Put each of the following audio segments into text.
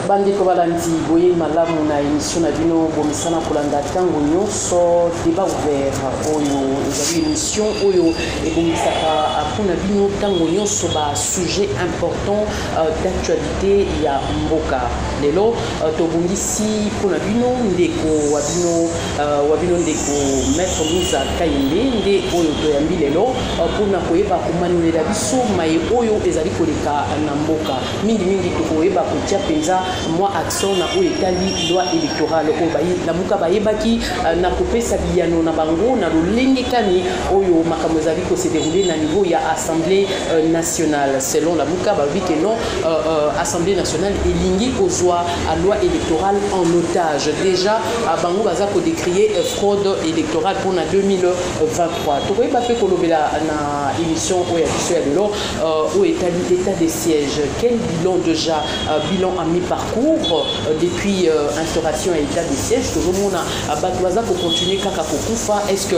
bandi ko balandi boye malamu na émission na bino bomisana kolanda tango nyonso débat ouvert oyo ezali émission oyo ebomisaka apuna bino tango nyonso ba sujet important d'actualité ya mboka lelo tobungisi pona bino ndeko wa bino ndeko maître Musa Kayembe nde oyo toyambi lelo pona koyeba komanulela biso mai oyo ezali koleka na mboka mingi tokoyeba kotia penza moi action na oyo etali loi électorale oyo lamuka bayebaki na kopesa biyano na bango na lolenge kani oyo makambo ezali ko se dérouler na niveau ya assemblée nationale selon lamuka babi que non assemblée nationale elingi kozwa a loi électorale en otage déjà bango baza ko décrier fraude électorale pour na 2023 tokoyeba pe kolobela na émission oyo ya biso ya lelo oyo etali état de siège quel bilan déjà bilan à mi-parcours depuis instauration et état de siège tout le monde a bato pour continuer kaka kokufa est-ce que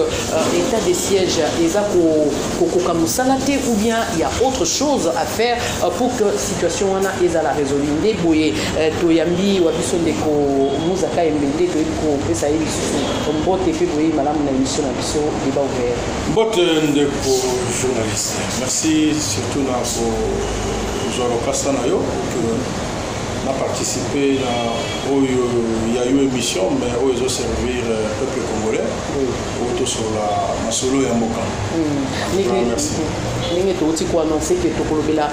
état de siège eza kokoka musalate ou bien il y a autre chose à faire pour que situation wana ezala résolue nde boye toyambi wa biso ndeko Musa Kayembe nde toyebi kopesa ye lisusu mbote pe boye malamu na émission na biso débat ouvert mbote ndeko journaliste merci surtout na ko Zoro Kastanayo n'a participé à une émission, mais ils ont servi le peuple congolais autour sur la solo et en Moka. Merci. Nous avons annoncé que la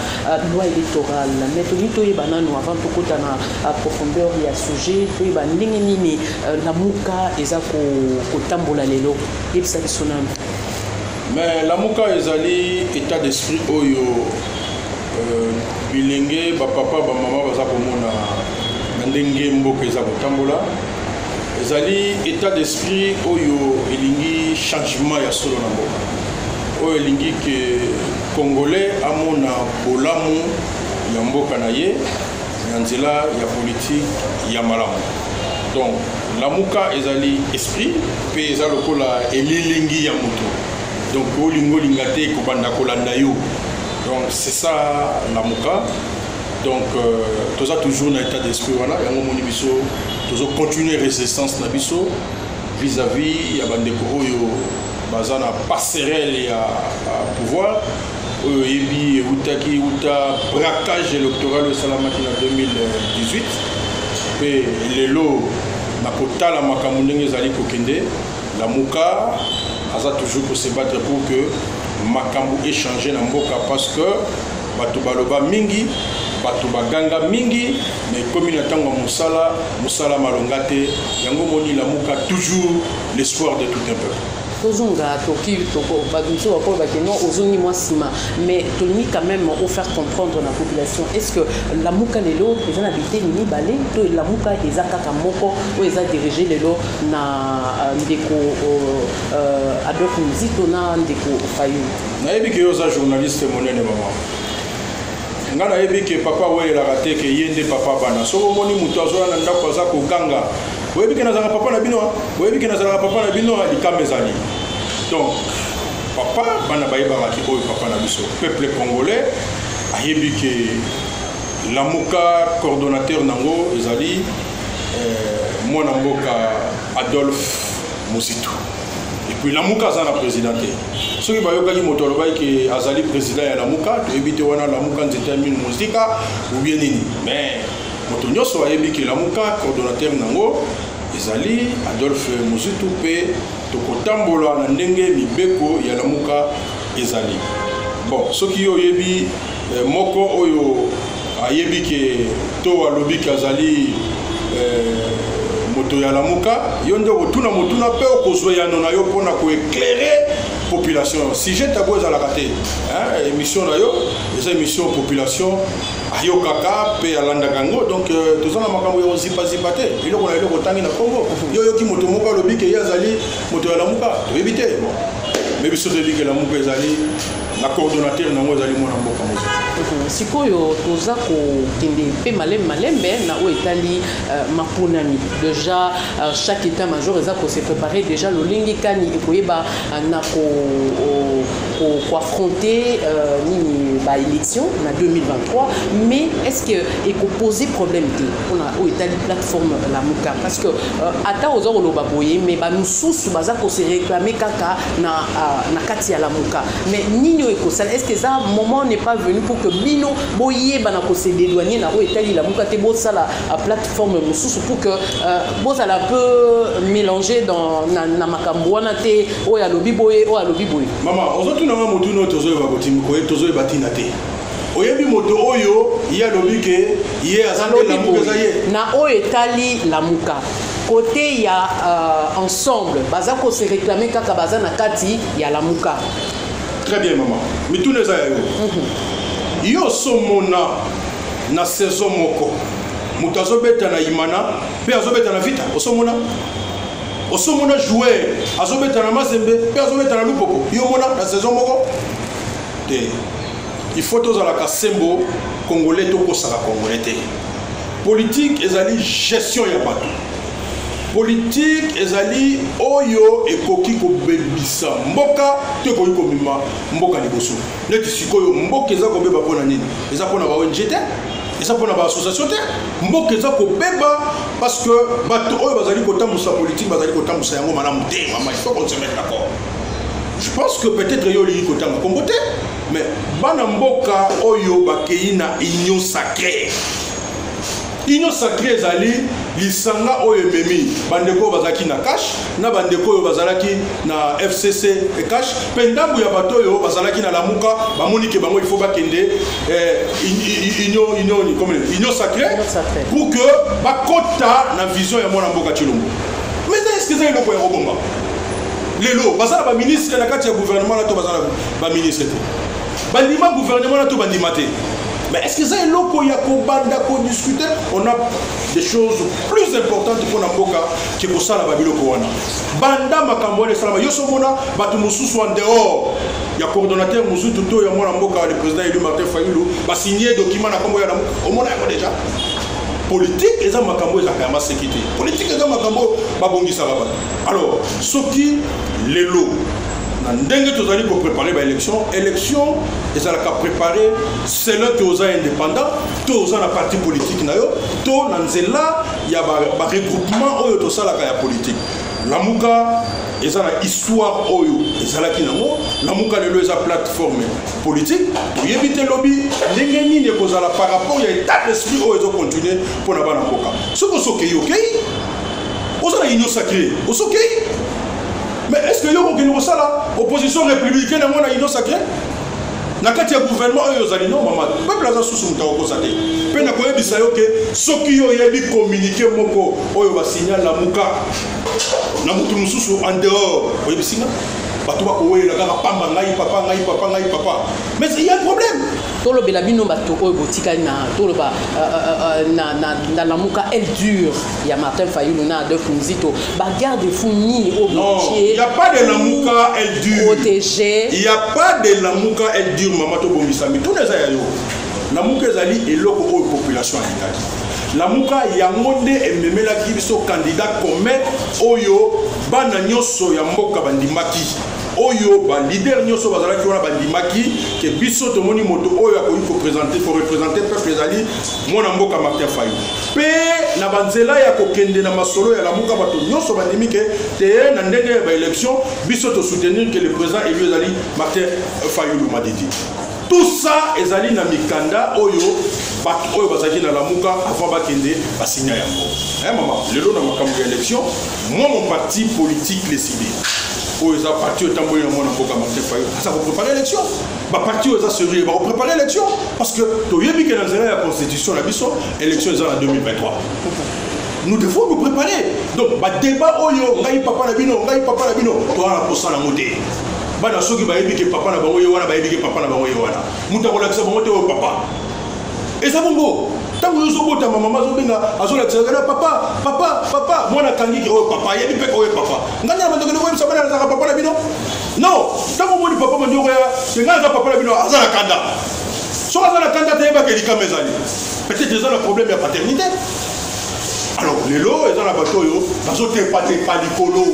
loi électorale, mais nous avons avant de côté en profondeur il y a sujet, nous avons la Moka et ça au tambola lelo et ça mais la Moka est état d'esprit oyo bilenge ba papa ba mama baza komona ndenge mboka eza kotambola ezali état d'esprit oyo elingi changement ya solo na mboka oyo elingi ke congolais amona bolamu ya mboka na ye na nzela ya politique ya malamu donc lamuka ezali esprit pe eza lokola elilingi ya moto donc olingo lingate kobanda kolanda yo. Donc c'est ça la Moka. Donc tout a toujours un état d'esprit voilà. Et on biso toujours continuer résistance na biso vis-à-vis ya bandeko oyo bazana passerelle à pouvoir yebi utaki uta braquage électoral au Salamaki en 2018 et lelo na kotala makambo ndenge zali kokende la Moka aza toujours pour se battre pour que makambo échanger na mboka parce que bato baloba mingi bato baganga mingi mais comme il attend musala malongate yango moni la muka toujours l'espoir de tout un peuple tozonga toki toko babiso bako bakeno ozongi moi sima mais tolimi quand même faire comprendre la population est-ce que la muka lelo eza na bité ni balé to la muka eza kaka moko o eza dirigé lelo na ndeko Adolphe Muzito na ndeko Fayu na yebi ke yoza journaliste monene mama ngana yebi ke papa we la raté ke yende papa bana so moni muto azola na ndako za ko ganga webi ke nazanga papa na bino webi ke nazanga papa na bino likamezali donc papa bana bayeba ki oyo papa na biso peuple congolais ayebi ke la muka coordonnateur nango ezali mwana mboka Adolphe Muzito et puis la muka za na présidenté ce qui bayoka ki moto lobai ke azali président ya la muka to ebite wana la muka nzeta min muzika ou bien nini mais moto nyoso ayebi ke la muka coordonnateur nango ezali Adolphe Muzito pe to kotambola na ndenge mibeko ya la muka ezali bon ce qui oyebi moko oyo ayebi ke to alobi ke azali moto ya la muka yonde otuna motuna pe okozwa ya nona yo pona ko éclairer population si j'ai tabou za la raté hein émission na yo eza émission population ayo kaka pe alanda kango donc tozana makambo yo zipa zipate iloko na iloko tangi na Congo yo ki moto moko lobi ke yazali moto ya la muka to éviter bon mais biso de que la muka ezali la coordonnateur nango ezali mona mboka mozo sikoyo toza ko kende pe malembe na o etali mapunani déjà chaque état major eza ko se préparer déjà le lingikani ekoyeba na ko pour affronter l'élection en 2023, mais est-ce que il faut poser problème on a établi plateforme la muka parce que ata aux olo baboye mais ba nous sous baza ko se réclamer kaka na kati ya la muka mais nino ekosala est-ce que ça moment n'est pas venu pour que bino boye bana ko se dédouaner na établi la muka te bo sala plateforme sous pour que boza la peu mélanger dans na makambo wana te o ya lobi boye o ya lobi boye maman ozotu na motu no tozo ba kotim ko tozo batina te oyebi moto oyo ya lobi ke ye azande la muka zaye na o etali la muka côté ya ensemble baza ko se réclamer kaka baza na kati ya la muka. Très bien maman mais tout les ayo yo somona na saison moko moto azobeta na imana pe azobeta na vita osomona joueur azobeta na mazembe pe azobeta na lupoko yo mona na saison moko te il faut tous à la kasembo congolais to kosaka congolais te politique ezali gestion ya bato politique ezali oyo ekoki kobebisa mboka te koki komima mboka liboso neti sikoyo mboka eza kobeba mpona nini eza mpona ba ONG te eza mpona ba association te mboka eza kobeba parce que bato oyo bazali kotambusa politique bazali kotambusa yango malamu te mama il faut qu'on se mette d'accord. Je pense que peut-être yo li kotanga kombote mais bana mboka oyo bakei na union sacrée ezali lisanga oyo memi bandeko bazaki na cash na bandeko oyo bazalaki na FCC et cash pendambu ya bato oyo bazalaki na lamuka bamoni ke bango il faut bakende union sacrée pour que bakota na vision ya mwana mboka Chilombo. Mais est-ce que ça eloko ya robomba lelo bazala ba ministre na kati ya gouvernement na to bazala ba ministre te bandima gouvernement na to bandima te. Mais est-ce que ça est loko ya ko banda ko discuter on a des choses plus importantes pour Namboka que pour ça la babiloko wana banda makambo le salama yo somona batu mususu en dehors ya coordonnateur mususu to ya mwana mboka le président élu Martin Fayulu ba signer document na kombo ya Namboka au mona yako déjà politique eza makambo eza kama sécurité politique eza makambo babongisa baba alors soki lelo ndenge tozali ko préparer ba élection ezala ka préparer selon toza indépendant toza na parti politique na yo to na nzela ya ba regroupement oyo to sala ka ya politique lamuka ezala histoire oyo ezala kinango lamuka lelo eza plateforme politique to yebite lobby ndenge nini kozala par rapport ya état d'esprit oyo ezo continuer pour na bana mboka soko soki okay ozala union sacrée osokei. Mais est-ce que vous avez opposition républicaine à l'union sacrée? Na kati ya gouvernement oyo zali non mama peuple aza susu mutako kosate pe na koyebisa yo ke soki yo yebi communiquer moko oyo ba signal la muka na mutu mususu en dehors oyebisinga bato ba koyela kaka pamba ngai papa mais il y a un problème tolo bela bino bato oyo botika na tolo ba na la muka elle dure ya Martin Fayulu na Adolphe Muzito ba garde fou ni au il y a pas de la muka elle dure protégé il y a pas de la muka elle dure mama to bombisa mais tout les ayo la muka ezali eloko oyo population alingaki la muka yango nde ememelaki biso candidat commun oyo bana nyonso ya mboka bandimaki oyo ba leader nyonso bazalaki wana bandimaki ke biso tomoni moto oyo akoki ko représenter peuple ezali mwana mboka Martin Fayulu pe na banzela ya kokende na masolo ya la muka bato nyonso bandimi ke te na ndenge ba élection biso to soutenir que le président élu ezali Martin Fayulu Madidi. Tout ça ezali na mikanda oyo bato oyo bazaki na la muka avant bakende ba signer yango maman lelo na makambo ya élection moi mon parti politique les civils oyo za parti otamboli na mwana mboka Martin Fayulu ça va préparer l'élection ba parti oyo za sérieux va préparer l'élection parce que to yebi que dans la constitution la biso élection est en 2023 nous devons nous préparer donc ba débat oyo ngai papa na bino to ala posana moté bana soki bayebi ke papa na bango wana bayebi ke papa na bango wana muta ko lakisa bango te o papa et ça bongo tango yo sobota mama zobenga azola tsaka papa mwana kangi ke o papa yebi pe o papa nganya bandoko ko yebisa bana za papa na bino non tango moni papa mandoko ya ngana za papa na bino azala kanda so azala kanda te ba ke likamezali peut-être déjà le problème ya paternité alors les lots ils ont la bateau yo bazote pas likolo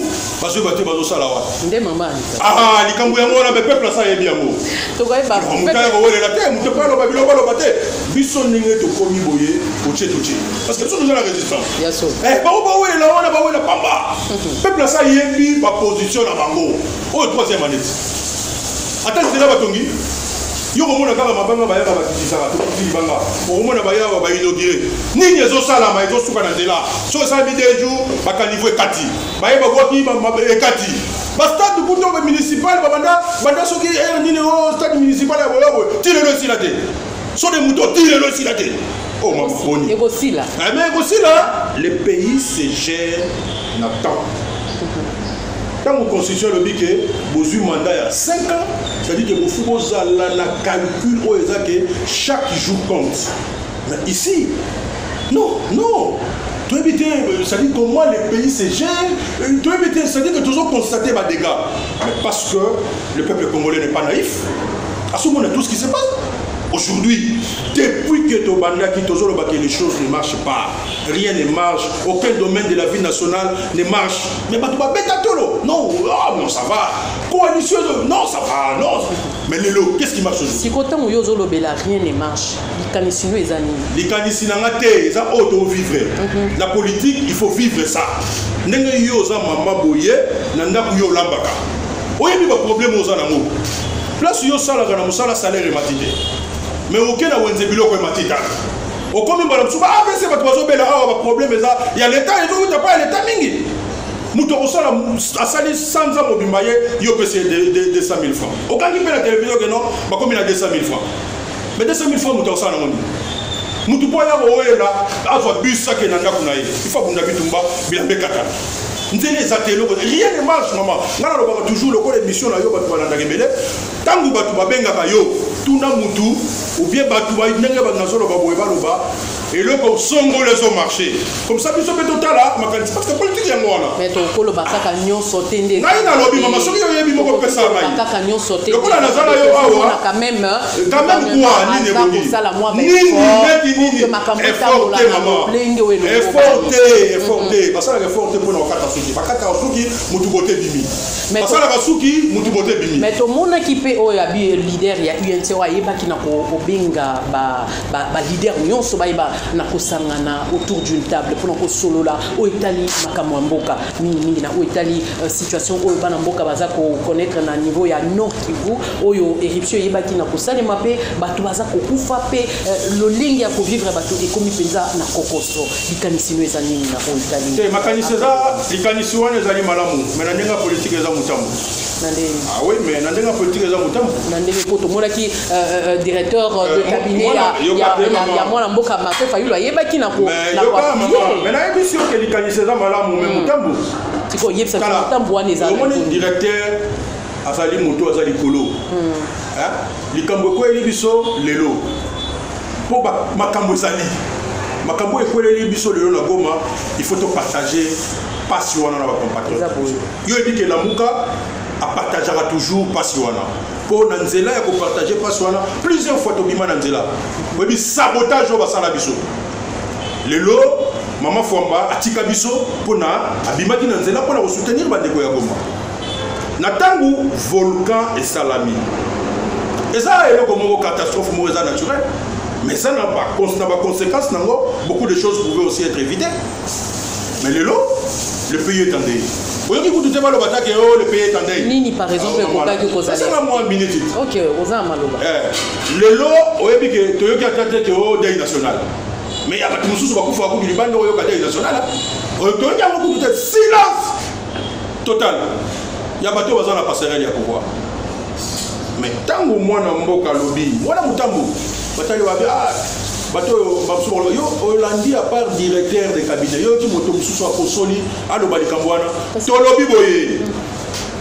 bazo sala wa nde mama ah likambo yango na peuple ça yebi yango to koy ba mutaya ko wele la te mutepa lo babilo balo bate biso ninge to komi boye oche parce que nous avons la résistance yaso ba wele la pamba peuple ça yebi ba position na bango au troisième année attends c'est là batongi yo komona kaka mabanga bayaka bakisaka to kili banga komona bayaka ba inauguré nini ezo sala ma ezo suka na nzela so ça bi des jours bakanivo ekati bayeba boki ekati ba stade buto ba municipal banda soki nini o stade municipal ya boyo tire le silate so de muto tire le silate oh ma boni et aussi là mais aussi là le pays se gère na temps. Quand la constitution le dit que vous avez un mandat il y a 5 ans, c'est-à-dire que vous avez un calcul que chaque jour compte. Mais ici, non. Tu éviter, c'est-à-dire comment les pays se gèrent, c'est-à-dire que toujours constater des dégâts. Mais parce que le peuple congolais n'est pas naïf, à ce moment, tout ce qui se passe. Aujourd'hui, depuis que Tobanda qui que les choses ne marchent pas, rien ne marche, aucun domaine de la vie nationale ne marche. Mais non, non, ça va. Coalition, non, ça va, non. Mais les lots, qu'est-ce qui marche aujourd'hui? Si côté où Yozolo Bela, rien ne marche. Les canisino les amis. Les canisino ils ont auto-vivre. La politique, il faut vivre ça. Nenga yoza mama boye, nanda kuyo lambaka. Oye mi ba problème aux anamo. Place yo sala kana musala salaire matité. Mais aucun n'a wenze biloko matita. Au comme mbala msuba c'est pas bazo bela a problème ça. Il y a l'état et tout pas l'état mingi. Muto osala asali sans mobimbaye yo pese de 200 000 francs. Aucun qui paie la télévision que non, ba comme il a 200 000 francs. Mais 200 000 francs muto osala ngoni. Mutu boya boyela azwa bus ça que nanda kunaye. Il faut bunda bitumba bilambe kata. Rien ne marche, maman. On a toujours le code d'émission là, tant que tu vas bien tout na mutu ou bien tu vas bien et le comme songo les ont marché. Comme ça, puis peut total là, parce que politique est moi là. Mais ton colo bataka nyon sauté ndé. Na ina lobby maman, soki yo yebi moko pesa mai. Bataka nyon sauté. Le colo nazala yo awa. Quand même quoi ni ne boni. Ni effort maman. Effort parce que effort pour nos kata suki. Bakata suki mutu bote bimi. Parce que la suki mutu bote bimi. Mais to mona ki pe o ya bi leader ya UNC wa yeba ki na ko benga ba leader nyonso ba yeba na kosangana autour d'une table pour na solo là au Italie makamwa mboka mingi na au Italie situation au bana mboka baza ko connaître na niveau ya Nord Kivu oyo éruption yeba ki na kosalema pe bato baza ko kufa pe lolingi ya ko vivre bato ekomi penza na kokoso likanisi no ezani na au Italie te makanisi za likanisi wana ezali malamu mais na ndenga politique eza mutambo ah oui mais na ndenga politique eza mutambo na ndenge poto mona ki directeur de cabinet ya mwana mboka Martin Fayulu ayebaki na ko na ko mais na émission que likanisi eza malamu mais mutambo tiko yebisa mutambo wana eza le directeur azali moto azali kolo hein likambo ko eli biso lelo po makambo ezali makambo ekweleli biso lelo na Goma il faut to partager passion wana na ba compatriotes yo ebi ke lamuka a partagera toujours passion wana po na nzela ya ko partager passion wana plusieurs fois to bima na nzela webi sabotage o basala biso lelo mama Fwamba atika biso pona abimaki na nzela pona ko soutenir bandeko ya Goma na tangu volcan et salami eza eloko moko catastrophe mo eza naturelle. Mais ça n'a pas conséquence, beaucoup de choses pouvaient aussi être évitées. Mais le pays est en deuil. Vous avez écouté le pays est en deuil. Nini par exemple, c'est ça moi une minute. Ok, vous avez mal. Le lot, vous avez dit que Toyoki a été au deuil national. Mais il y a des gens qui ont fait du ban au deuil national. Toyoki a beaucoup de silence total. Il y a des gens qui ont passerelle à pouvoir. Mais tant que moi, je suis lobby, moi, je suis batali wa bato babsolo yo Hollandi à part directeur de cabinet yo ki moto mususu akosoli alo balikambwana to lobi boye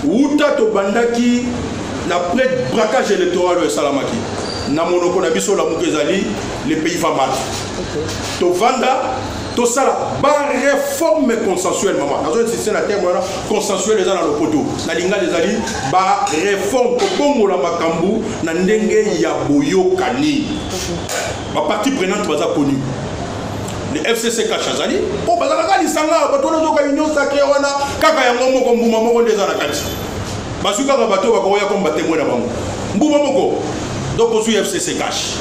uta to bandaki na près braquage électoral au Salamaki na monoko na biso la mukezali le pays va mal to vanda to sala ba réforme consensuelle maman dans un système à terme consensuel les dans le poteau na linga les ali ba réforme ko bongo la makambu na ndenge ya boyokani ba partie prenante baza connu le FCC Kachazali po bazaka lisanga bato na zoka union sacrée wana kaka yango moko mbuma moko ndeza na kati basuka ka bato bakoya ko mbatemwe na bango mbuma moko donc osu FCC Cash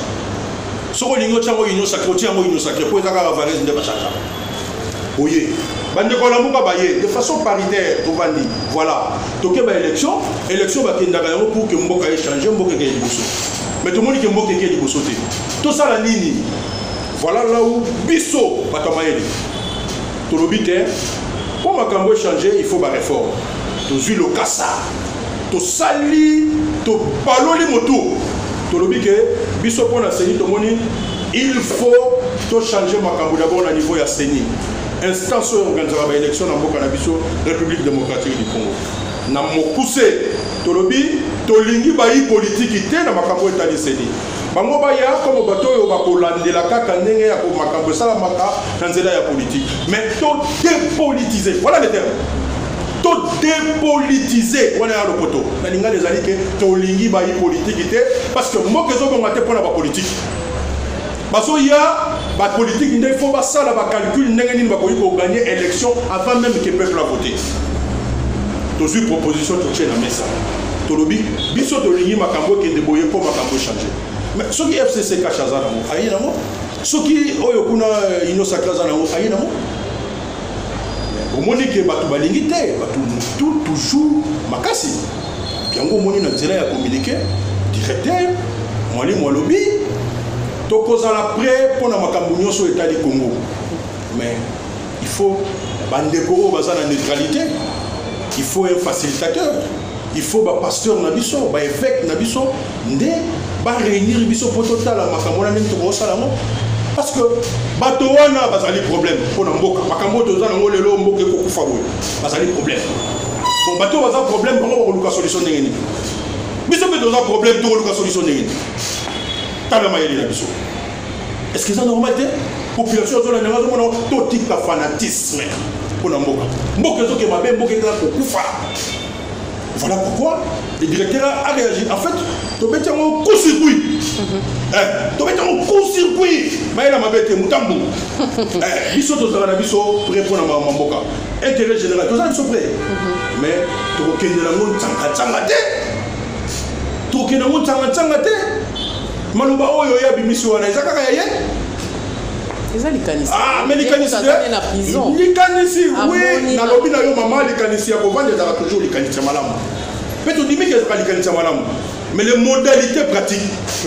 soko lingo chango union sacrée chango union sacrée po ezaka Varese nde bachaka oye bande ko lamuka baye de façon paritaire to bandi voilà toke ba élection ba kendaka yango pour que mboka échanger mboka ke liboso mais tout le monde qui mboka ke liboso te to sala nini voilà là où biso batamayeli to lobite pour makambo échanger il faut ba réforme to zui le kassa to sali to baloli moto to lobike biso pona seni to moni il faut to changer makambo d'abord au niveau ya seni instance organisera ba élection na mboka na biso République démocratique du Congo na mokuse to lobi to lingi ba yi politique te na makambo etali seni bango ba ya comme bato yo ba kolandela kaka ndenge ya ko makambo sala maka na nzela ya politique mais to dépolitiser voilà le terme to dépolitiser wana ya lopoto na linga les ali que to lingi ba yi politique te parce que moko zo bonga te pona ba politique baso ya ba politique il faut ba sala ba calcul ndenge nini ba ko gagner élection avant même que peuple a voté to suis proposition to tient na mesa to lobi biso to lingi makambo ke deboyer pour makambo changer mais ce qui FCC Kachaza na mo ayi na mo ce qui oyo kuna ino sakaza na mo ayi na mo omoni ke batu balingi te batu toujours makasi biango omoni na nzela ya communiquer directeur mwali mwalobi tokozala prêt pour na makambo nyonso etali Congo mais il faut bandeko baza na neutralité il faut un facilitateur il faut ba pasteur na biso ba évêque na biso nde ba réunir biso pour totala makambo na ndenge to sala ngo parce que bato wana bazali problème pour na mboka makambo to za ngo lelo mboka ko kufa boye bazali problème bon bato baza problème bango ko luka solution ndenge ni biso be to za problème to ko luka solution ndenge ni tala mayeli na biso est-ce que ça normal te population zo na nga zo mona to tika fanatisme pour na mboka mboka zo ke mabe mboka ko kufa. Voilà pourquoi le directeur a réagi. En fait, tu mets un court-circuit. Tu mets un court-circuit. Mais il a mabete mutambu. Biso to zana biso pour répondre à mamboka. Intérêt général, tous ils sont prêts. Mais tu reconnais la monde tsanga te. Tu reconnais la monde tsanga te. Maluba oyo ya bimisio wana ezaka kaya ye. Ah, mais les canisses, oui, na lobby na yo maman les canisses ya kovanda za toujours les canisses malam. Mais tu dis mais que les canisses malam. Mais les modalités pratiques.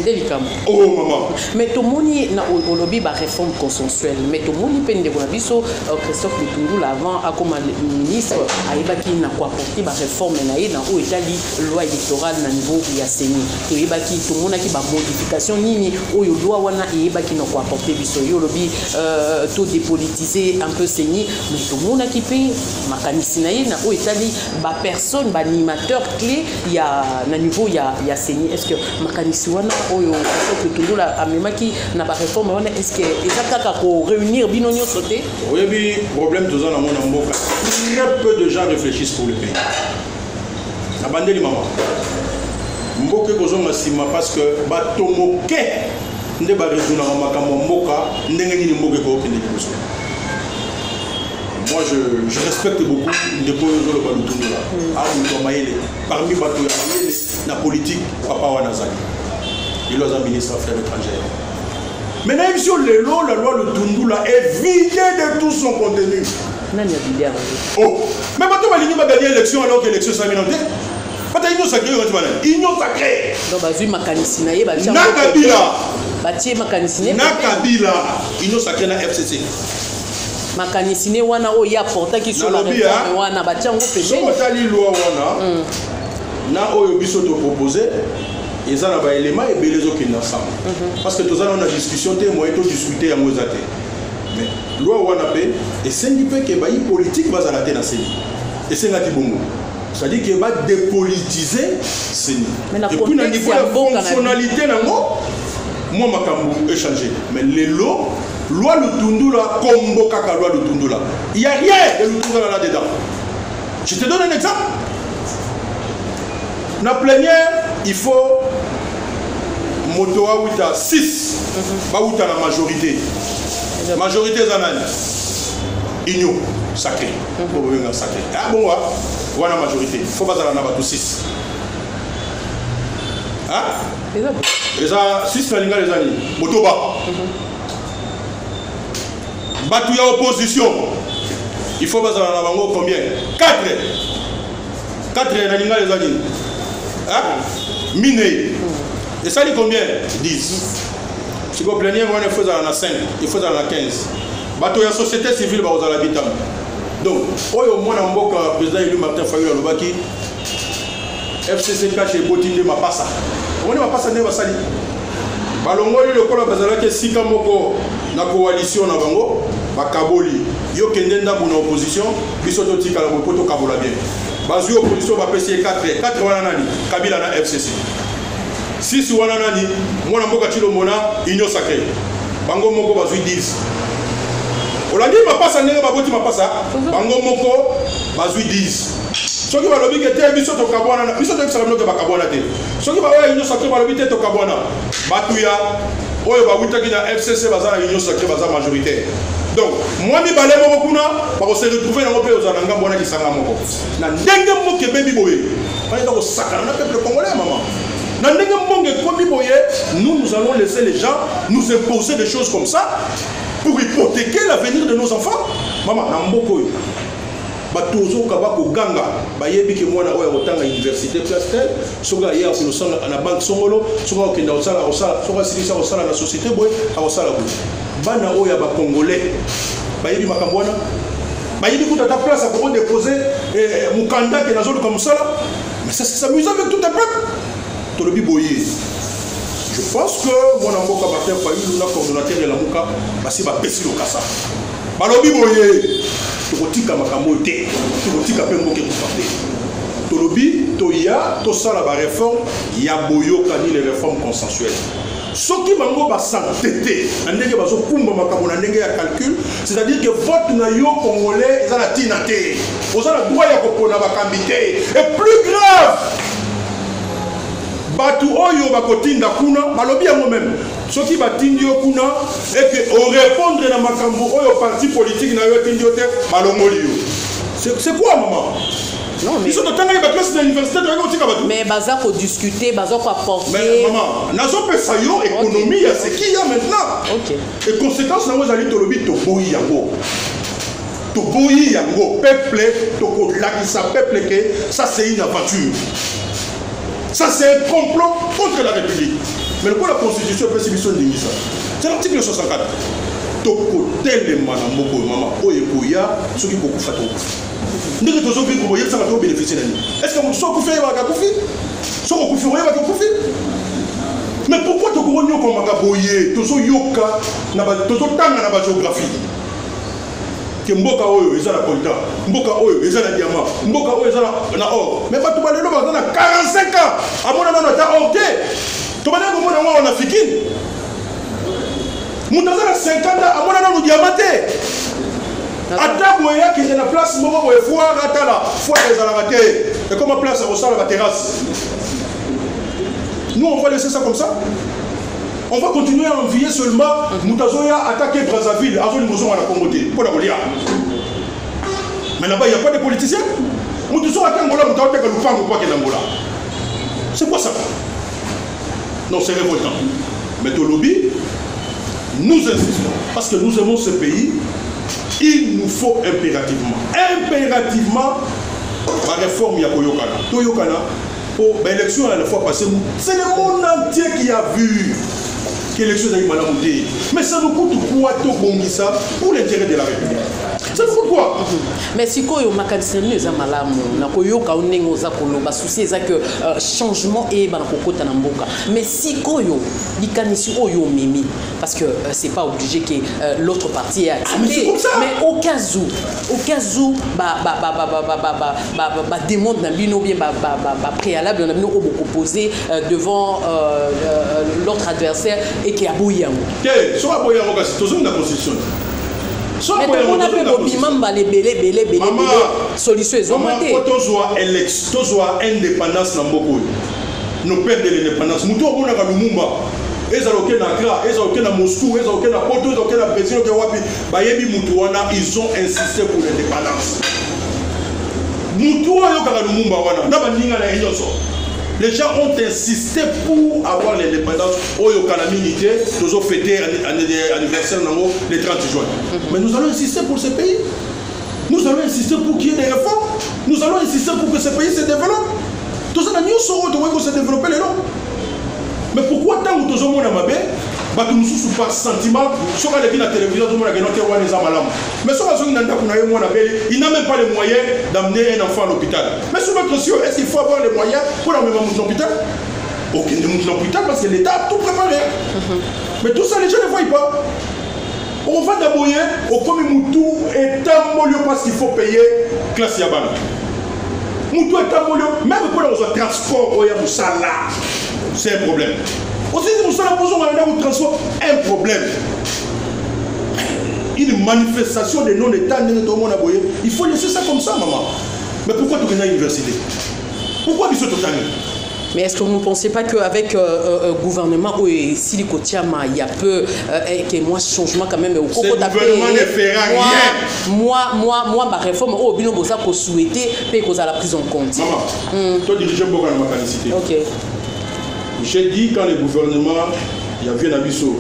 Délicat. Oh maman. Mais tout monde na au lobby ba réforme consensuelle. Mais tout monde peine de bona biso Christophe Lutundu avant a comme ministre aibaki na quoi porter ba réforme na ye na o etali loi électorale na niveau ya Séni. To yebaki tout monde ki ba modification nini o yo loi wana yebaki na quoi porter biso yo lobby to dépolitiser un peu Séni. Mais tout monde qui paye makanisi na ye na o etali ba personne ba animateur clé ya na niveau ya Séni. Est-ce que makanisi wana oyo que tout la amemaki na ba réforme wana est-ce que ezaka ko réunir binonyo sauté? Oui bi problème tous en mon mboka. Très peu de gens réfléchissent pour le pays. Na bandeli maman. Mboka kozo masima parce que batomoke nde ba résoudre na makambo mboka ndenge ni mboka ko kende liboso. Moi je respecte beaucoup les poètes de Balutundu là. Ah nous Mayele parmi bato ya Mayele na politique papa wanazali. Il a un ministre des Affaires étrangères. Maintenant, la loi Lutundu là est vidée de tout son contenu. Oh, mais pas tout le monde va gagner l'élection alors que l'élection s'est minotée. Pas de l'union sacrée, union sacrée. Donc, vas-y, Makanisina, Nakabila. Bâti Makanisina. Nakabila. Union sacrée na FCC. Makanisina wana o ya porta qui sur la réforme wana bâti en gros péché. So batali loi wana. Na oyo biso to proposer. Ils ont un élément et les autres qui ensemble. Parce que tous on a discussion, moi et discuter à Mozate. Mais loi Wanape et c'est un peu que les politique va s'arrêter dans ces et c'est un petit bon. C'est-à-dire qu'il va dépolitiser ces et puis dans niveau de fonctionnalité moi ma cambo échanger. Mais les lois loi Lutundu là combo kaka loi Lutundu là. Il y a rien de Lutundu là dedans. Je te donne un exemple. Dans la plénière, il faut moto à 6, pas la majorité. majorité zanani union sacré pour sacré ah bon voilà majorité faut pas en avoir tous 6 ah les 6 falinga les amis motoba batu ya opposition il faut pas en avoir combien 4 nalinga les amis ah mine et ça dit combien 10 si vous plaignez on faut en 5 il faut en 15 bateau ya société civile ba ozala bitam donc oyo mwana mboka président élu Martin Fayulu alobaki FCC caché botinde mapasa on mapasa ne basali balongoli le kola bazala ke sika moko na coalition na bango bakaboli yo kende ndambu na opposition biso to tika la poto kabola bien bazu opposition ba PC 4 wana nani Kabila na FCC 6 wana nani mwana mboka tilo mona union sacrée bango moko bazui 10 olandi mapasa ndenge baboti mapasa bango moko bazui 10 soki balobi ke te biso to kabwana biso to ekisaka bino ke bakabwana te soki baoya union sacrée balobi te to kabwana batu ya oyo bawutaki na FCC baza na union sacrée baza majoritaire donc moi mibale moko kuna bakose retrouver nango mpe ozala na ngambo wana kisanga moko na ndenge moke bebi boye balinga kosakana na peuple congolais maman na ndenge mbonge komi boye nous allons laisser les gens nous imposer des choses comme ça pour hypothéquer l'avenir de nos enfants maman na mboko yo batozo kabako ganga bayebi ke mwana oya kotanga université place tel soka ya ko sanga na banque songolo soka okenda osala soka silisa osala na société boy osala boy bana oya ba congolais bayebi makambo wana bayebi kuta ta place pour déposer mukanda ke nazolo comme ça mais ça s'amuse avec tout un peuple tolobi boye. Je pense que mon amboka Martin Fayulu na coordonnateur de la Mouka basi ba pesi lo kasa balobi boye tokotika makambo te tokotika pe ngoke kufate tolobi toya to sala ba réforme ya boyoka ni les réformes consensuelles soki bango ba santé ndenge bazo kumba makambo na ndenge ya calcul c'est-à-dire que vote na yo congolais ezala tina te ozala droit ya kopona bakambi te et plus grave batu oyo bakotinda kuna balobi yango même soki batindi yo kuna et que au répondre na makambo oyo parti politique na yo tindi yo te balongoli yo c'est quoi maman non mais ils sont dans la classe de l'université de la batu mais baza ko discuter baza ko apporter mais maman nazo pesa yo économie ya ce qu'il y a maintenant OK et conséquence na ngozali to lobi to boyi yango peuple to ko lakisa peuple que ça c'est une aventure. Ça, c'est un complot contre la République. Mais le coup, la Constitution peut s'y ça. C'est l'article 64. Toko tel madame Moko maman Oyekoya, ceux qui beaucoup fatou. Nous que tous envie pour ça va bénéficier d'année. Est-ce que vous sommes couffés avec un koufi? Sont couffés avec un koufi? Mais pourquoi tu connais comme Magaboye, tous yoka, tous tanga na géographie? Que mboka oyo ezala coltan mboka oyo ezala diamant mboka oyo ezala na or mais batu balelo bazana 45 ans amona nana ta or te to bana ko mona wana fikini mutazala 50 ans amona nana diamant te ata boya ki na place moko boye foire atala foire ezala te et comme place au sala la terrasse nous on va laisser ça comme ça. On va continuer à envier seulement Moutazoya attaquer Brazzaville, Azoli Mouzon à la Congoté. Mais là-bas, il n'y a pas de politiciens. Moutazoya attaque Angola, Moutazoya attaque Lupang ou pas qu'il Angola. C'est quoi ça? Non, c'est révoltant. Mais au lobby, nous insistons. Parce que nous aimons ce pays, il nous faut impérativement, la réforme Yakoyokana. Toyokana, pour l'élection à la fois passée, c'est le monde entier qui a vu que l'élection a eu mal à monter. Mais ça nous coûte quoi ça pour l'intérêt de la République? Ça nous coûte quoi? Mais si quoi, on a cancelé les amalamu, na koyo ka onengo za koloba souci ça que changement est ban kokota na mboka. Mais si koyo likanisi oyo mimi parce que c'est pas obligé que l'autre parti ait accepté. Mais au cas où demande na bino bien préalable na bino opposé devant l'autre adversaire et qui a bouillant. Que soit bouillant c'est toujours la constitution. Mais on a fait bimamba les belé solution ils ont monté. Toujours indépendance na mboko. Nos pères de l'indépendance. Muto on a Lumumba. ezaloke na Accra, ezaloke na Moscou, ezaloke na Porto, ezaloke na Brésil, ezaloke wapi, bayebi mutu wana, ils ont insisté pour l'indépendance. Mutu oyo kaka Lumumba wana, na baninga na nyonso. Les gens ont insisté pour avoir l'indépendance. Oyo kana milité, toujours fêter anniversaire le 30 juin. Mais nous allons insister pour ce pays. Nous allons insister pour qu'il y ait des réformes. Nous allons insister pour que ce pays se développe. Tout ça, nous sommes se développer les noms. Mais pourquoi tant que nous sommes en Mabé, nous sommes pas sentiment, sur la télévision, nous sommes mais sur la zone il n'a même pas les moyens d'amener un enfant à l'hôpital. Mais sur notre question, est-ce qu'il faut avoir les moyens pour l'amener à l'hôpital? Aucun de l'hôpital parce que l'État a tout préparé. Mais tout ça, les gens ne voient pas. On va d'abord au premier Moutou et Tambolio parce qu'il faut payer classe Yabana. Moutou et Tambolio, même pour le transport, c'est un problème. Aussi, nous sommes au transport, un problème. Une manifestation de non-État, il faut laisser ça comme ça, maman. Mais pourquoi tu es à l'université? Pourquoi tu es totalement? Mais est-ce que vous ne pensez pas qu'avec le gouvernement ou Silikotiama, il y a peu que moi changement quand même au ce gouvernement ne fera rien. Moi ma réforme au bino bosa ko souhaiter payer cause à la prise en compte. Maman, toi dirigeant beaucoup dans ma canicité. OK. J'ai dit quand le gouvernement il y avait un abisso.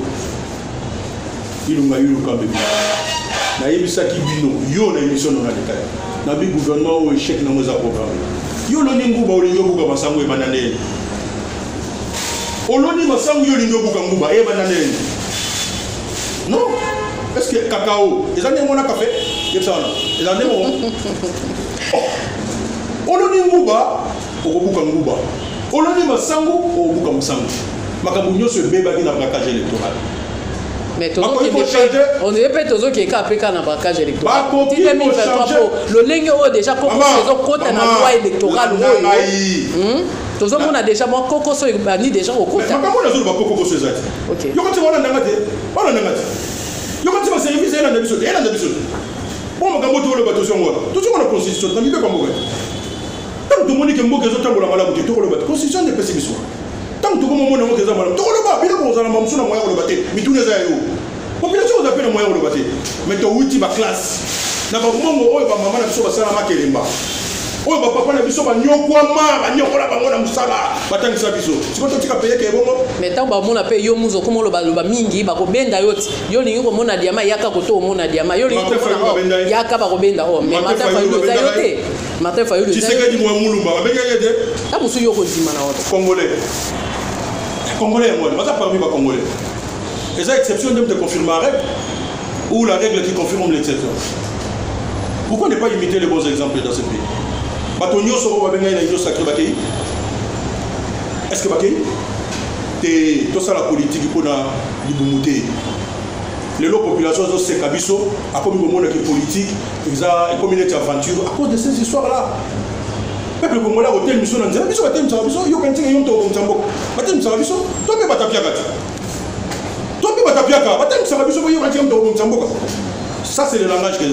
Il m'a eu le camp bébé. Na yebisa ki bino yo na émission na l'état. Na bi gouvernement au échec na moza programme. Yo loni nguba olingo buka masango e banane. Oloni masango yo lingo buka nguba e banane. Non. Est-ce que cacao, ils en ont un café? Ils en ont. Oloni nguba o buka nguba. Oloni masango o buka masango. Makabunyo se beba ki na braquage électoral. Mais on ne peut pas qui est capé dans le braquage électoral. Le ligne déjà comme côté na loi électorale. Tout ça on a déjà moi coco so bani déjà au côté. Mais comment on a zo ba coco so ezati? OK. Yo quand tu vas na ngate, on a ngate. Yo quand tu vas service elle na biso, elle na biso. Bon makambo to le bato so ngona. Tout ça on a constitution, na mibe comme ngona. Tant tout monde qui mboka zo tambola malamu to ko le bato. Constitution de pessimisme. Tant que moment on a des amants, tout le monde, il faut que nous soyons moyens de battre. Mais tous les aïeux, population vous appelle moyens de battre. Mais tu as outil ma classe. Na ba moment où ba maman na biso ba sala makelemba. Oh ba papa na biso ba nyokwa ma, ba nyokola ba ngona musala. Batangisa biso. Siko to tika payer ke bongo. Mais tant ba mona pe yo muzo komo lo ba mingi ba ko benda yoti. Yo lingi ko mona diama yaka ko to mona diama. Yo lingi ko mona yaka ba ko benda oh. Mais mata fa yo za yote. Mata fa yo za. Tu sais que di mo mulumba ba benga yede. Ta musu yo ko zima na wote. Congolais, moi, je ne sais pas parmi les Congolais. Et ça, exception de confirmer la règle ou la règle qui confirme l'exception. Pourquoi ne pas imiter les bons exemples dans ce pays? Batonio soro ba benga ina sacré bakei. Est-ce que bakei? C'est tout ça la politique pour na libumuté. Les populations sont ces kabiso à comme le monde qui est politique, ils ont comme une aventure à cause de ces histoires là. Peuple congolais a tel mission dans la mission batem service yo kanti yo to mtambo batem service to pe batapia kati to pe batapia ka batem service yo kanti yo to mtambo ça c'est le langage que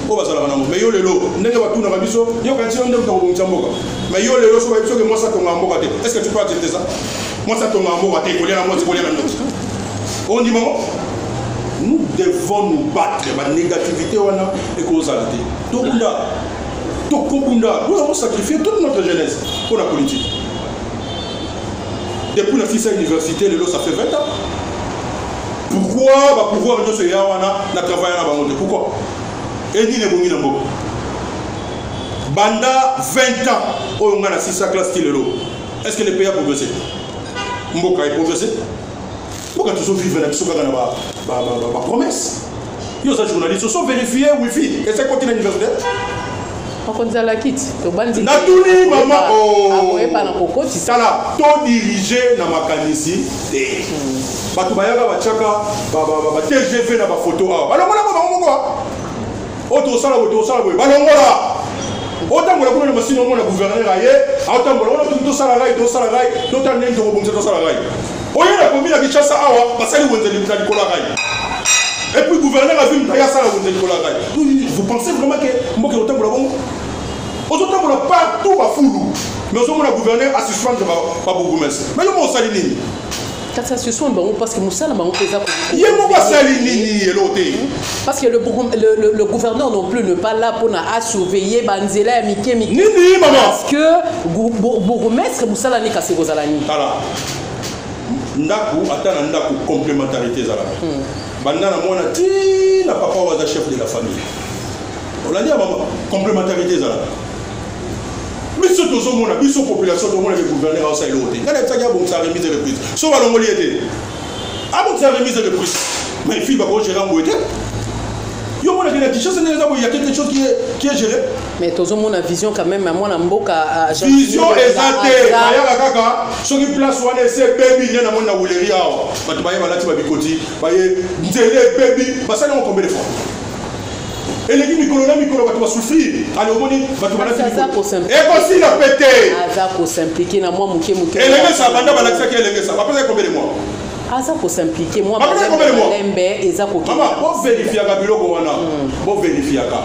on va ça là mais yo lelo ndenge batu na biso yo kanti yo to mtambo mais yo lelo so ba biso que moi ça tonga mboka te est-ce que tu peux accepter ça moi ça tonga mboka te kolia na moi kolia na nous on dit maman nous devons nous battre la négativité wana et cause à la té tokunda. Nous avons sacrifié toute notre jeunesse pour la politique. Depuis la fille à l'université, ça fait 20 ans. Pourquoi pouvoir nous se travailler à la pourquoi? Et ni ne bon Banda 20 ans, on a 6 classe est-ce que les pays ont progressé? Mboka a progressé? Pourquoi tu vivre dans la promesse? Les journalistes sont vérifiés Wi-Fi et c'est continue l'université. La quitte. Natuni maman oh. Sala to diriger na makanicité. Batu bayaka bachaka ba TGV na ba photo ah. Balongola ba mongo. Oto sala boy. Balongola. Otangola kuna na masino mona gouverneur aye. Otangola ona to sala rai to tanne to bonze to sala rai. Oye na komi na Kinshasa awa basali wenzeli mutali kola rai. Et puis le gouverneur a vu une taille à ça. Vous pensez vraiment que Mboka Otango la bongo? Otango la partout à Foulou. Mais on a gouverneur assistant de Babou Goumès. Mais nous on salit. cassation parce que Moussa n'a pas parce que le gouverneur non plus n'est pas là pour surveiller Banzela et Mickey parce que bourgmestre Moussa n'a pas cassé Rosalani. Ndaku atana ndaku complémentarité zala. Banda na mona ti na papa wa chef de la famille. On l'a dit à maman complémentarité zala. Mais ce tozo mona biso population to mona le gouverneur au Saïloté. Ngana tsaga bon ça remise de prix. So ba longoli été. Ah bon ça remise de prix. Mais fille ba ko gérer en boité. Yo mona que la chose il y a quelque chose qui est géré. Mais tozo mona vision quand même moi na mboka vision exacte bayaka kaka soki place wana c'est baby na mona wuleria batu baye balati babikoti baye nzele baby basali on combien de fois et les mikolo batu ba souffrir allez au moni batu balati et aussi la pété aza ko s'impliquer na moi muke et les ça banda balaki ki les ça va passer combien de mois aza ko s'impliquer moi lembe ezako maman bo vérifier ka biloko wana bo vérifier ka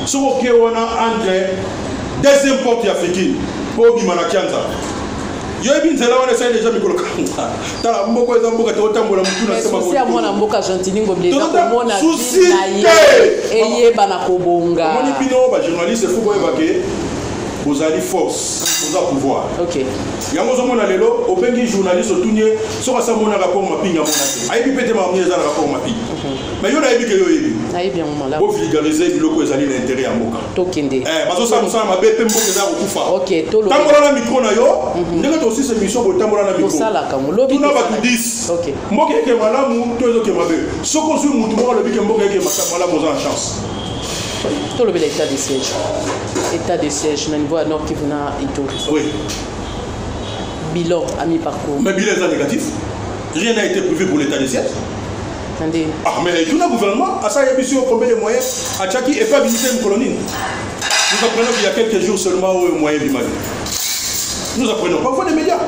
soko ke wana entre deuxième porte africaine pour bimana kianza yo ebinzela wana sai déjà mikolo kanga tala mboko eza mboka to tambola mutuna sema ko c'est moi na mboka Gentiningo bleza ko mona eye bana kobonga moni bino ba journaliste faut boye bake vous allez force vous avez pouvoir OK yango zo mona lelo obengi journaliste otunye so ka sa mona rapport mapinga mona te ayi pete ma mona za rapport mapinga mais yo na yebi ke yo yebi ayi bien moment là pour vulgariser biloko ezali na intérêt ya mboka tokende bazo sa musala mabe pe mboka za kufa OK tolo tambola na micro na yo ndenge to aussi émission bo tambola na micro sala ka lobi tuna ba 10 OK mboka ke malamu to ezo ke mabe soko zu mutu mo lobi ke mboka ke malamu za chance tout le état de siège na niveau à nord qui vient oui bilan à mi-parcours mais bilan est négatif rien n'a été prévu pour l'état de siège. Attendez. Ah mais tout le gouvernement a ça y a combien de moyens à Tchaki et pas visiter une colonie. Nous apprenons qu'il y a quelques jours seulement au moyen du Mali. Nous apprenons parfois des médias.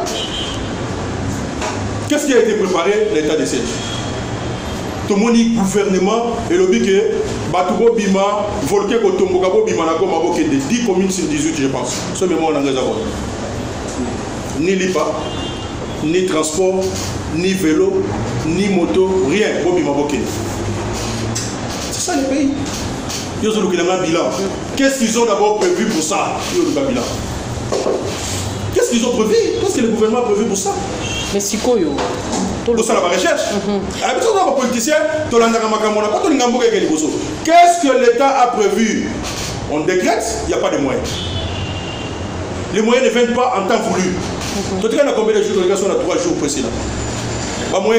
Qu'est-ce qui a été préparé l'état de siège? Tout le monde dit gouvernement et le but que Batoubo Bima, Volké Kotombogabo Bima Nako Mabo de 10 communes sur 18 je pense. Ce mémoire on a réservé. Ni l'IPA, ni transport, ni vélo, ni moto, rien. C'est ça les pays. Ils ont un bilan. Qu'est-ce qu'ils ont d'abord prévu pour ça? Bilan. Qu'est-ce qu'ils ont prévu? Qu'est-ce que le gouvernement a prévu pour ça? Mais c'est quoi? Tout ça, la recherche. Qu'est-ce que l'État a prévu? On décrète, il n'y a pas de moyens. Les moyens ne viennent pas en temps voulu. Tout le monde a combien de jours? On a 3 jours précédents. Combien?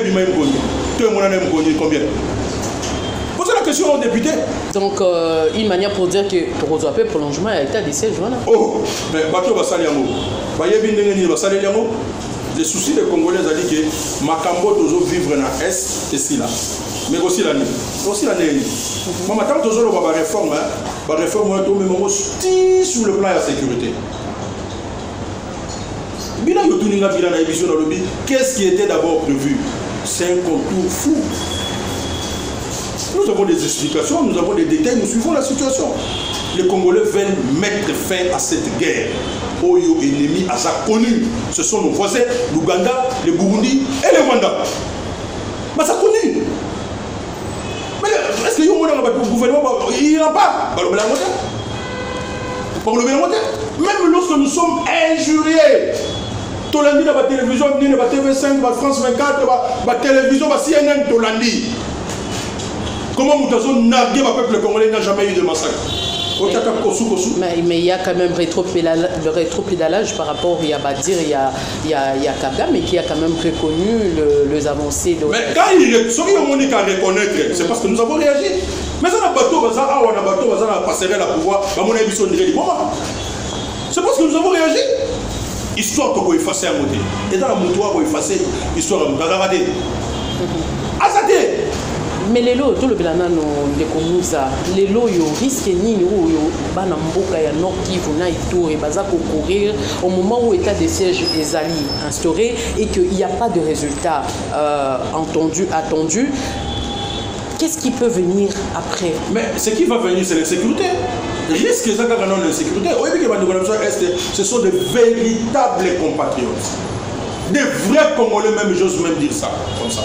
Posez la question aux députés. Donc, une manière pour dire que pour reçoit un prolongement à l'état de siège, voilà. Oh, mais Bato va salir les soucis des Congolais ont dit que Makambo doit vivre dans l'Est et si là. Mais aussi la nuit. Aussi la nuit. Moi, maintenant, je vais faire réforme. La réforme est tombée sur le plan de la sécurité. Qu'est-ce qui était d'abord prévu? C'est un contour fou. Nous avons des explications, nous avons des détails, nous suivons la situation. Les Congolais veulent mettre fin à cette guerre. Oyo ennemi à sa connu. Ce sont nos voisins, l'Ouganda, le Burundi et le Rwanda. Mais ça connu. Mais est-ce que le gouvernement il n'a pas même lorsque nous sommes injuriés, Tolandi dans la télévision, dans la TV5, dans France 24, dans la télévision, dans CNN, Tolandi. Comment nous avons nargué le peuple congolais n'a jamais eu de massacre? Mais il y a quand même le rétropédalage par rapport à Badir, il y a Kagame qui a quand même reconnu les avancées. Mais quand il a reconnaître, c'est parce que nous avons réagi. Mais ça n'a pas tout, ça a passerelle à pouvoir, c'est parce que nous avons réagi. Histoire de effacer un moté. Et dans la moto, pour effacer l'histoire de Moutarade. Azadé! Mais les lots, tout le bilanano de Komouza, les lots, ils risquent ni nous, bana mboka ya Nord Kivu na Ituri et baza courir au moment où l'état de siège est instauré et qu'il n'y a pas de résultat attendu. Qu'est-ce qui peut venir après? Mais ce qui va venir, c'est l'insécurité. Risque que ça dans l'insécurité. Ce sont de véritables compatriotes. Des vrais Congolais même, j'ose même dire ça, comme ça.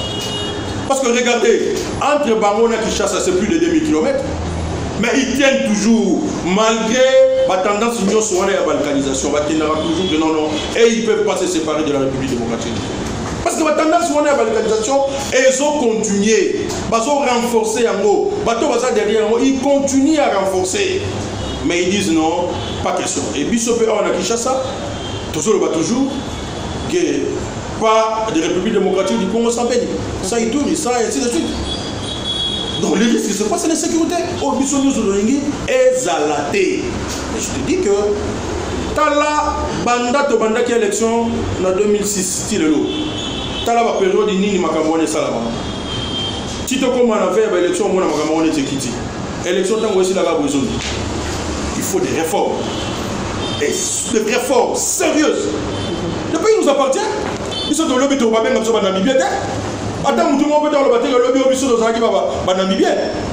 Parce que regardez, entre Bango et Kinshasa, c'est plus de 2000 km. Mais ils tiennent toujours, malgré la tendance à la balkanisation, ils tiennent toujours que non, non, et ils peuvent pas se séparer de la République démocratique. Parce que la tendance à la balkanisation, ils ont continué, ils ont renforcé en haut, derrière, ils continuent à renforcer. Mais ils disent non, pas question. Et Bissopé, on a Kinshasa, toujours que pas de République démocratique du Congo sans béni. Ça, il tourne, ça, et ainsi de suite. Donc les risques qui se passent, c'est l'insécurité. Au Bissonio Zolongi est zalaté. Mais je te dis que Tala Banda to Banda qui élection en 2006, Tilelo. Tala la période ni Makamone Salama. Tito comme on avait l'élection, on a Makamone Tekiti. Élection tant que la besoin. Il faut des réformes. Et des réformes sérieuses. Le pays nous appartient. Ils sont dans le lobby de Robin comme ça, dans la Namibie. Attends, tout le monde peut dire que le lobby est dans la Namibie.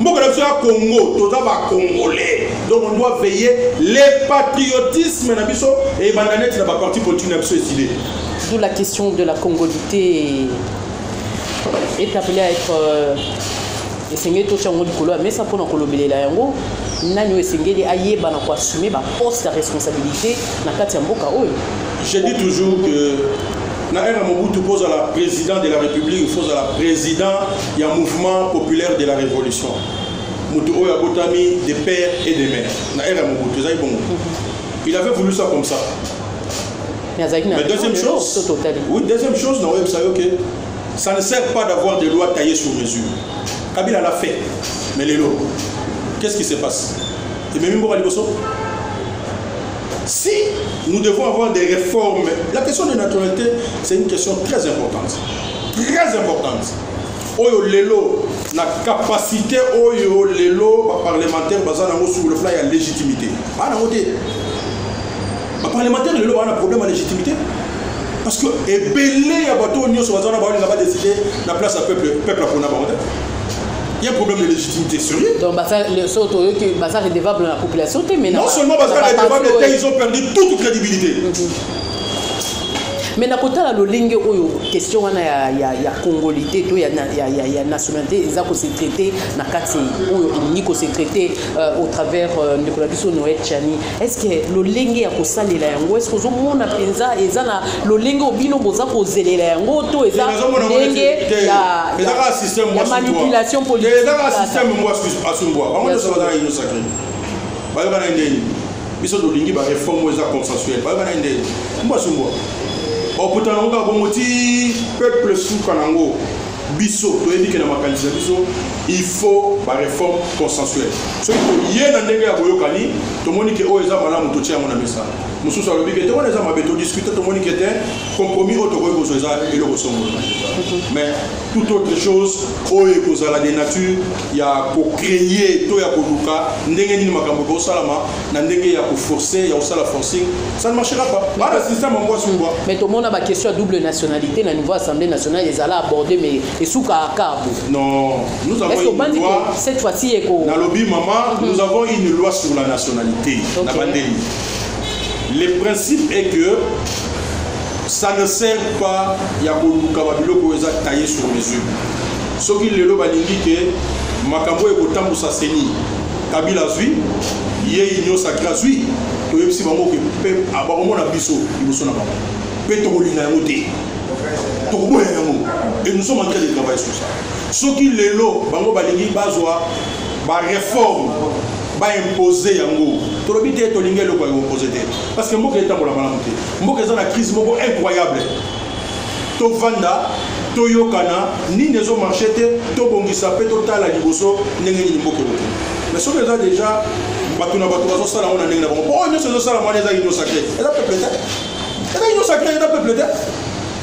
Moi, je suis à Congo, tout ça va Congolais. Donc on doit veiller le patriotisme et la partie politique n'a pas décidé. D'où la question de la congolité est appelée à être. Essengeli to chango likolo mais ça pour nakolobelela yango nani esengeli ayeba na ko assumer ba poste de responsabilité na kati ya mboka oyo. Je dis toujours que na era Mobutu pose à la président de la République, il pose à la président il y a un mouvement populaire de la révolution. Mutu oyo abotami des pères et des mères. Na era Mobutu ça bon. Il avait voulu ça comme ça. Mais deuxième chose, oui, deuxième chose, non, vous savez OK. Ça ne sert pas d'avoir des lois taillées sur mesure. Kabila l'a fait, mais les lots, qu'est-ce qui se passe? Si nous devons avoir des réformes, la question de nationalité, c'est une question très importante. Très importante. Oyo lelo, la capacité oyo lelo parlementaire sur le plan de la légitimité. Les parlementaire lelo a un problème de légitimité. Parce que belé ya bato nyo so bazana ba va décider la place à peuple à pona ba. Il y a un problème de légitimité sérieux. Donc le soto que bazar est dévable dans la population mais non seulement bazar est dévable, ils ont perdu toute crédibilité. Mais na kota la lolenge oyo question wana ya congolité to ya nationalité ils ont se traiter na kati oyo ni ko se traiter au travers de collaboration Noël Chani. Est-ce que lolenge ya ko salela yango est-ce que zo mona penza ezana lolenge obino boza ko zelela yango to eza lolenge ya système moi manipulation politique. Ezaka système moi asumboa. Bango so bazana ino sacré. Ba bana ndeni. Biso lolenge ba réforme eza consensuelle. Ba bana ndeni. Moi asumboa. Au pourtant, peuple sous Kanango, Bisso, il faut une réforme consensuelle. Ce qui est dans le Boyokani, tout le monde qui est au Zamanam, tout le monde a mis ça. Nous sommes sur le biquet, tout le monde a discuté, tout le monde qui était compromis, et le mais toute autre chose, la de nature, il y a pour créer, tout y a pour Luka, n'engagez ni Makambo Salama, n'engagez ya pour forcer, ya aussi la forcing, ça ne marchera pas. Voilà le système en voie sur quoi. Mais tout le monde a ma question à double nationalité, dans le niveau Assemblée nationale, ils allaient aborder, mais et sous Kaakabu. Non, nous avons une loi. Cette fois-ci, dans le lobby maman, nous avons une loi sur la nationalité. Le principe est que ça ne sert pas Yakoluka Babilo pour les tailler sur mesure. Ce qui est le balingi que Makambo et Kotambo Sasseni, Kabila Zui, Yé Igno Sakrazui, to yepsi bango que pe abaromo na biso liboso na bango. Pe to kolina yote. To boya yango. Et nous sommes en train de travailler sur ça. Ce qui est le bango balingi bazwa ba réforme ba imposer yango. To lobi te to lingelo ba imposer te. Parce que mboka etambola malamu te. Mboka eza na crise moko incroyable. To vanda to yokana ni nezo marché te to bongisa pe to tala liboso ndenge ni mboka lote. Mais ce que là déjà batuna batuna zo sala on ndenge na bon. Oh nyo zo sala mwana eza ino sacré. Eza peuple te. Eza ino sacré eza peuple te.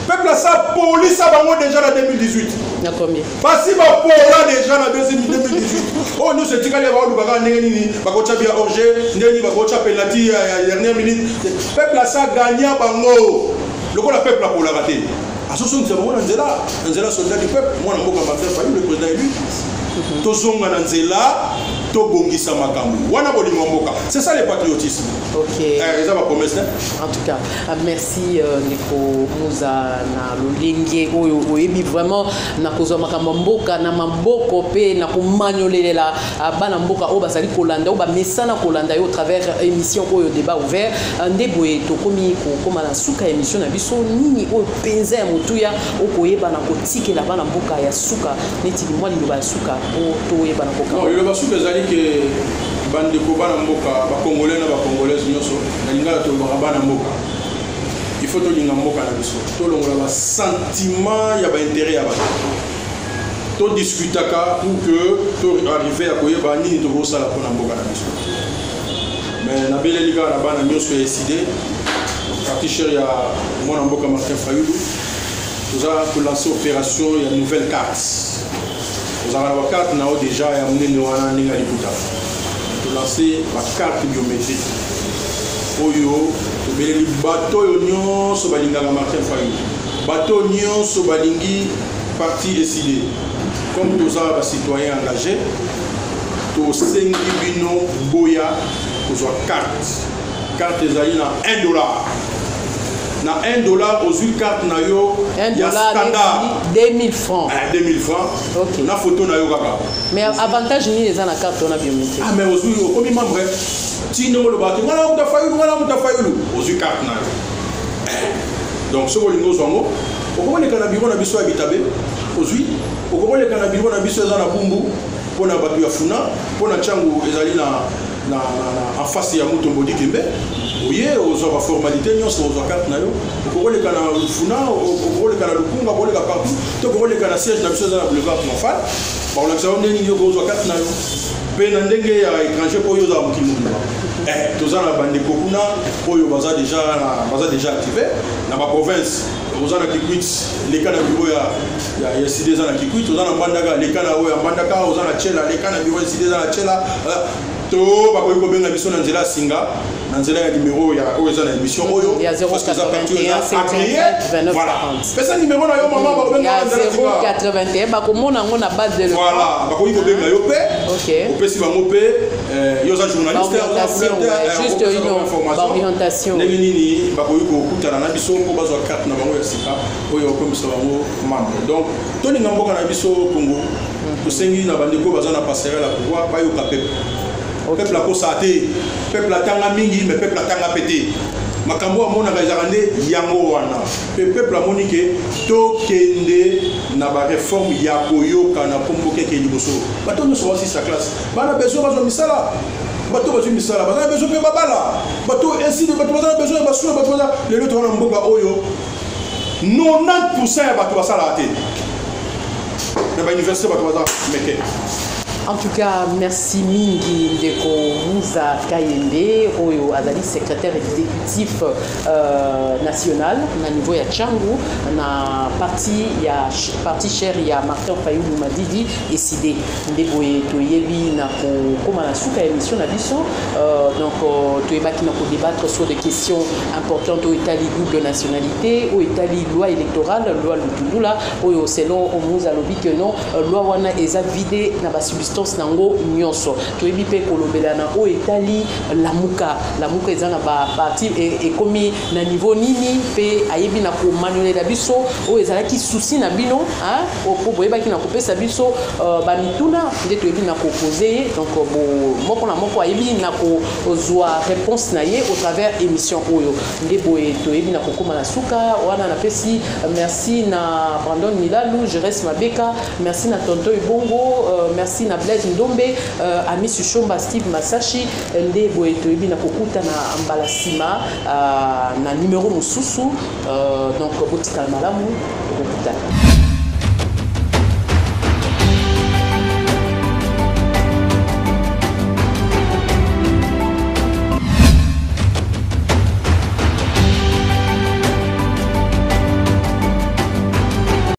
Peuple ça police a bango déjà en 2018. Na combien? Parce que ba pola déjà en 2018. Oh nous c'est tikali ba lu baka ndenge nini bakocha bia orger ndenge bakocha penalty à dernière minute. Peuple ça gagner bango. Le ko la peuple a pour la rater. Association nous avons nzela soldat du peuple. Moi na mboka Martin Fayulu le président élu. Tozonga na nzela tobongisa makambo wana bolingo mboka. C'est ça le patriotisme. OK. Ça va promesse. En tout cas, merci Ndeko Muza na lolenge oyo oyebi vraiment na kozwa makambo mboka na mamboko pe na komanyolela bana mboka o basali kolanda o ba mesana kolanda yo au travers émission oyo débat ouvert ndeboye tokomi kokoma na suka émission na biso nini oyo penza ya motuya okoyeba na kotikela bana mboka ya suka neti mwa liloba ya suka o toyeba na koka. Non, liloba suka ezali ke bandeko bana mboka ba congolais na ba congolaises nyonso na lingala to bana mboka. Il faut tolinga mboka na biso. To longola ba sentiment ya ba intérêt ya ba. To discutaka pour que to arriver à koyeba nini to ko sala pona mboka na biso. Mais na bele liga na bana nyonso décidé parti cher ya mwana mboka Martin Fayulu. Nous avons lancé l'opération il y a une nouvelle carte. Nous avons la carte now déjà il y a une lancé la carte biométrique. Oyo, le bateau union so balinga Martin Fayulu. Bateau union so balingi parti décidé. Comme nous avons des citoyens engagés, to sengi bino boya pour carte. Carte ezali na $1. Na $1 aux 8 cartes na yo $1 standard 2000 francs. 2000 francs. OK. Na photo na yo kaka. Mais avantage ni les na carte on a biométrique. Ah mais aux 8 comme membre tino le bateau ngala muta fayulu aux 8 cartes na yo. Donc ce bolingo zongo okomone kana biro na biso habitabe aux 8 okomone kana biro na biso za na bumbu pona batu ya funa pona changu ezali na en face ya muto mbodi kembe. Oui, aux formalités, nous sommes aux cartes. Nous avons les canaux Funa, nous avons les canaux Lukunga, nous avons les canaux partout. Nous avons les canaux siège, nous avons le boulevard Monfal. Nous avons les canaux aux cartes. Nous avons les étrangers pour les Amkimou. Tous en la bande de Kokuna, pour les bazar déjà activés. Dans ma province, nous avons les canaux bureau, il y a 6 ans qui quittent. Nous avons les canaux Bandaka, nous avons la Tchela, les canaux bureau 6 ans la Tchela. To bakoyi ko benga biso na nzela singa na nzela ya numéro ya oyo za na émission oyo parce que ça partir voilà pesa numéro na yo mama ba benga na nzela 081 bakomona ngo na base de voilà bakoyi ko benga yo pe OK opesi bango pe yo za journaliste juste une orientation nini bakoyi ko kutana na biso ko bazwa carte na bango ya sika oyo ko miso bango membre donc toni ngamboka na biso Congo to sengi na bandeko baza na passerelle la pouvoir ba yo kapep. Peuple a constaté, peuple a tanga mingi, mais peuple a tanga pété. Makambo a mona kazarande yango wana. Peuple a monique to kende na ba réforme ya koyo kana pomboke ke liboso. Bato nous aussi sa classe. Bana besoin bazo misala. Bato bazo misala. Bana besoin pe babala. Bato ainsi de bato bazo besoin baso bato bazo les autres wana mboka oyo. 90% ya bato basala ate. Na ba université bato bazo meke. En tout cas, merci Mingi Ndeko Muza Kayembe, oyo azali secrétaire exécutif national na niveau ya Tchangu na parti cher ya Martin Fayulu Madidi décidé ndeboye toyebi na koma na suka émission na biso donc toyebaki na ko débattre sur des questions importantes au Italie double nationalité au Italie loi électorale loi Lutundula oyo selon Muza lobi que non loi wana eza vidé na ba substance nango nyonso toyebi pe kolobela na o etali lamuka eza na ba parti et komi na niveau nini pe ayebi na ko manuela biso o ezalaki souci na bino hein o boyebaki na kopesa biso ba mituna nde toyebi na ko poser donc moko na moko ayebi na ko ozwa réponse na ye au travers émission oyo nde boye toyebi na kokoma na suka wana na pesi merci na Brandon Milalu Jerez Mabeka merci na Tonto Ibongo merci na Blaise Ndombe Ami Sushomba Steve Masashi nde boye toyebi na kokuta na mbala sima na numéro mususu donc botika malamu kokutana